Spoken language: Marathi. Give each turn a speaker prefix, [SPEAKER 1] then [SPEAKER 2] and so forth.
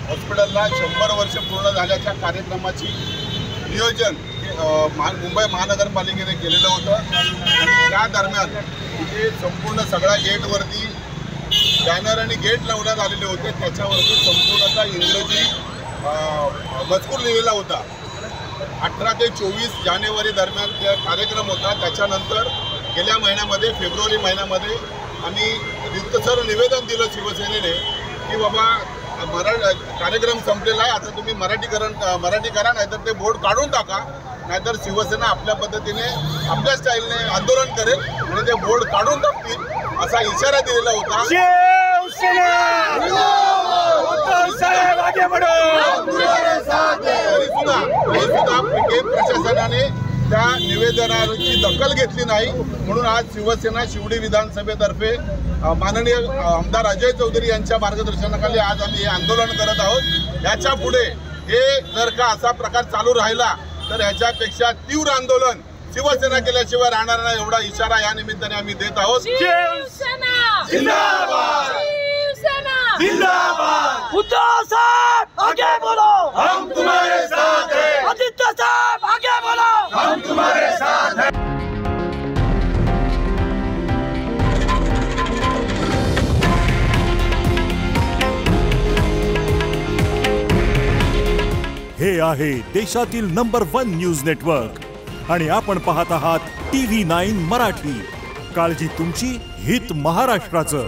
[SPEAKER 1] हॉस्पिटलला 100 वर्ष पूर्ण झाल्याच्या कार्यक्रमाची नियोजन मुंबई महानगरपालिकेने केलेलं होतं आणि त्या दरम्यान इथे संपूर्ण सगळ्या गेटवरती बॅनर आणि गेट लावण्यात आलेले होते। त्याच्यावरती संपूर्णतः इंग्रजी मजकूर लिहिलेला होता। 18 ते 24 जानेवारी दरम्यान त्या कार्यक्रम होता। त्याच्यानंतर गेल्या महिन्यामध्ये फेब्रुवारी महिन्यामध्ये आम्ही रितसर निवेदन दिलं शिवसेनेने की बाबा कार्यक्रम संपलेला आहे, आता तुम्ही मराठी करा, नाहीतर ते बोर्ड काढून टाका, नाहीतर शिवसेना आपल्या पद्धतीने आपल्या स्टाईलने आंदोलन करेल आणि ते बोर्ड काढून टाकतील असा इशारा दिलेला होता। तरी सुद्धा प्रशासनाने त्या निवेदनाची दखल घेतली नाही, म्हणून आज शिवसेना शिवडी विधानसभेतर्फे माननीय आमदार अजय चौधरी यांच्या मार्गदर्शनाखाली आज आम्ही हे आंदोलन करत आहोत। याच्या पुढे हे जर का असा प्रकार चालू राहिला तर ह्याच्यापेक्षा तीव्र आंदोलन शिवसेना केल्याशिवाय राहणार नाही, एवढा इशारा या निमित्ताने आम्ही देत आहोत।
[SPEAKER 2] शिवसेना जिंदाबाद, शिवसेना जिंदाबाद। उद्धव साहब आगे बोलो, हम तुम्हारे साथ हैं। आदित्य साहब आगे बोलो, हम तुम्हारे साथ हैं।
[SPEAKER 3] हे आहे देशातील नंबर 1 न्यूज नेटवर्क आणि आपण पाहत आहात TV9 मराठी। काळजी तुमची, हित महाराष्ट्राचं।